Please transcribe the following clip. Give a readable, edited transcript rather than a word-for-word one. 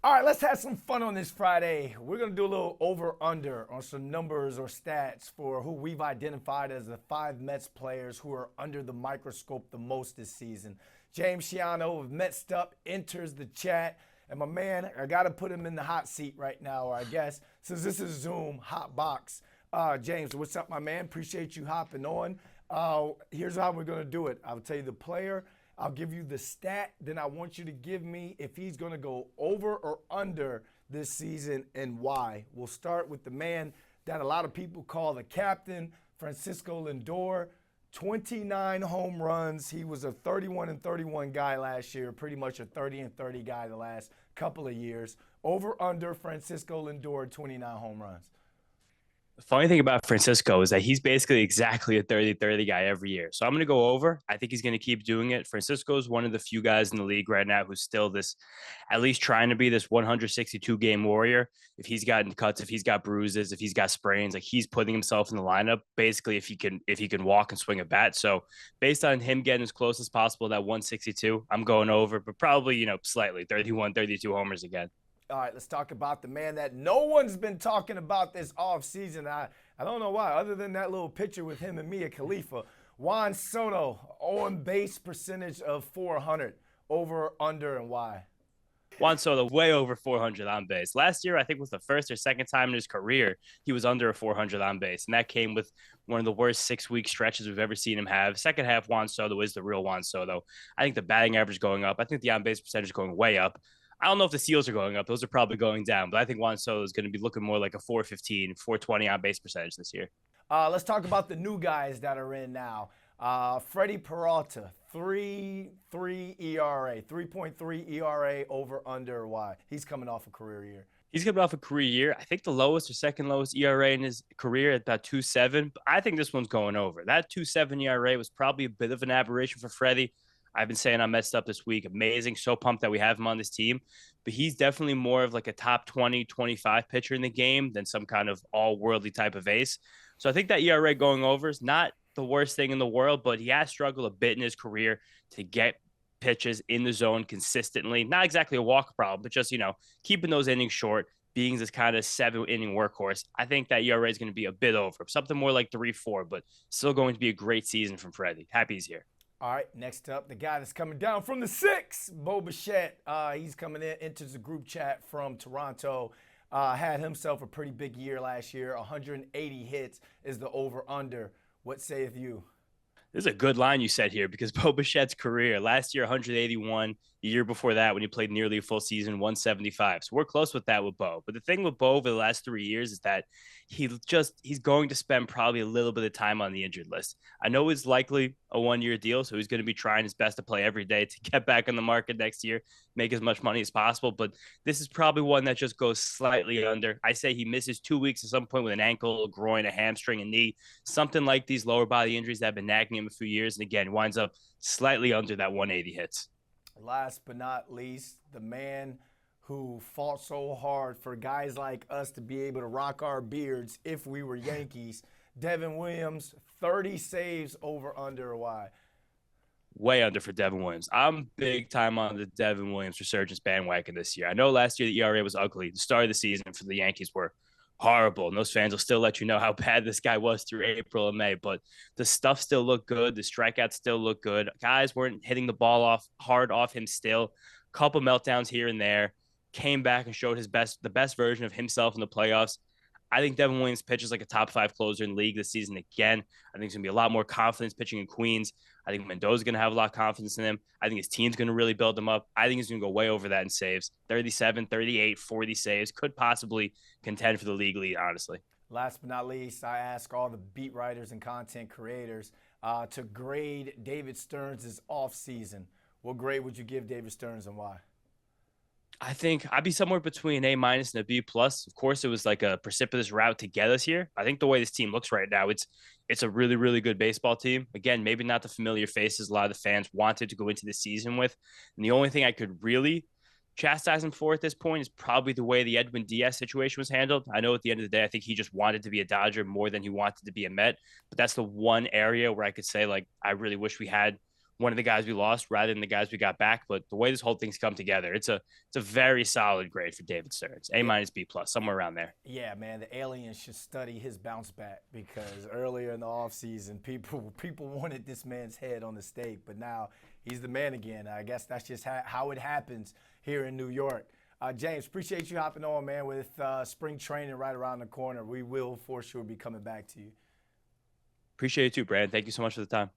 All right, let's have some fun on this Friday. We're going to do a little over-under on some numbers or stats for who we've identified as the 5 Mets players who are under the microscope the most this season. James Schiano of Mets'd Up enters the chat. And my man, I got to put him in the hot seat right now, or I guess, since this is Zoom, hot box. James, what's up, my man? Appreciate you hopping on. Here's how we're going to do it. I'll tell you the player. I'll give you the stat, then I want you to give me if he's going to go over or under this season and why. We'll start with the man that a lot of people call the captain, Francisco Lindor. 29 home runs. He was a 31-31 guy last year, pretty much a 30-30 guy the last couple of years. Over under Francisco Lindor, 29 home runs. The funny thing about Francisco is that he's basically exactly a 30-30 guy every year. So I'm going to go over. I think he's going to keep doing it. Francisco is one of the few guys in the league right now who's still this, at least trying to be this 162 game warrior. If he's gotten cuts, if he's got bruises, if he's got sprains, like he's putting himself in the lineup basically if he can walk and swing a bat. So based on him getting as close as possible to that 162, I'm going over, but probably, slightly 31, 32 homers again. All right, let's talk about the man that no one's been talking about this offseason. I don't know why, other than that little picture with him and Mia Khalifa. Juan Soto, on base percentage of 400, over, under, and why? Juan Soto way over 400 on base. Last year, I think was the first or second time in his career he was under a 400 on base, and that came with one of the worst 6-week stretches we've ever seen him have. Second half, Juan Soto is the real Juan Soto. I think the batting average going up. I think the on base percentage going way up. I don't know if the steals are going up. Those are probably going down. But I think Juan Soto is going to be looking more like a 415, 420 on base percentage this year. Let's talk about the new guys that are in now. Freddy Peralta, 3.3 ERA, 3.3 ERA, over, under, why? He's coming off a career year. He's coming off a career year. I think the lowest or second lowest ERA in his career at about 2.7. But I think this one's going over. That 2.7 ERA was probably a bit of an aberration for Freddie. I've been saying I'm Mets'd Up this week. Amazing. So pumped that we have him on this team. But he's definitely more of like a top 20, 25 pitcher in the game than some kind of all-worldly type of ace. So I think that ERA going over is not the worst thing in the world, but he has struggled a bit in his career to get pitches in the zone consistently. Not exactly a walk problem, but just, keeping those innings short, being this kind of 7-inning workhorse. I think that ERA is going to be a bit over. Something more like 3-4, but still going to be a great season from Freddie. Happy he's here. All right, next up, the guy that's coming down from the 6, Bichette. He's coming in, enters the group chat from Toronto. Had himself a pretty big year last year. 180 hits is the over-under. What sayeth you? This is a good line you said here because Bichette's career last year, 181. The year before that, when he played nearly a full season, 175. So we're close with that with Bo. But the thing with Bo over the last 3 years is that he's going to spend probably a little bit of time on the injured list. I know it's likely a 1-year deal, so he's going to be trying his best to play every day to get back on the market next year, make as much money as possible. But this is probably one that just goes slightly under. I say he misses 2 weeks at some point with an ankle, a groin, a hamstring, a knee, something like these lower body injuries that have been nagging him a few years. And again, winds up slightly under that 180 hits. Last but not least, the man who fought so hard for guys like us to be able to rock our beards if we were Yankees, Devin Williams, 30 saves, over, under, why? Way under for Devin Williams. I'm big time on the Devin Williams resurgence bandwagon this year. I know last year the ERA was ugly. The start of the season for the Yankees were horrible, and those fans will still let you know how bad this guy was through April and May, but the stuff still looked good. The strikeouts still look good. Guys weren't hitting the ball hard off him still. Couple meltdowns here and there. Came back and showed the best version of himself in the playoffs. I think Devin Williams pitches like a top 5 closer in the league this season again. I think there's going to be a lot more confidence pitching in Queens. I think Mendoza's going to have a lot of confidence in him. I think his team's going to really build him up. I think he's going to go way over that in saves. 37, 38, 40 saves. Could possibly contend for the league lead, honestly. Last but not least, I ask all the beat writers and content creators to grade David Stearns' offseason. What grade would you give David Stearns and why? I think I'd be somewhere between A- and a B+. Of course, it was like a precipitous route to get us here. I think the way this team looks right now, it's a really, really good baseball team. Again, maybe not the familiar faces a lot of the fans wanted to go into the season with. And the only thing I could really chastise him for at this point is probably the way the Edwin Diaz situation was handled. I know at the end of the day, I think he just wanted to be a Dodger more than he wanted to be a Met. But that's the one area where I could say, like, I really wish we had one of the guys we lost rather than the guys we got back. But the way this whole thing's come together, it's a very solid grade for David Stearns. A minus, B plus, somewhere around there. Yeah, man, the aliens should study his bounce back because earlier in the offseason, people wanted this man's head on the stake, but now he's the man again. I guess that's just how it happens here in New York. James, appreciate you hopping on, man, with spring training right around the corner. We will for sure be coming back to you. Appreciate it too, Brad. Thank you so much for the time.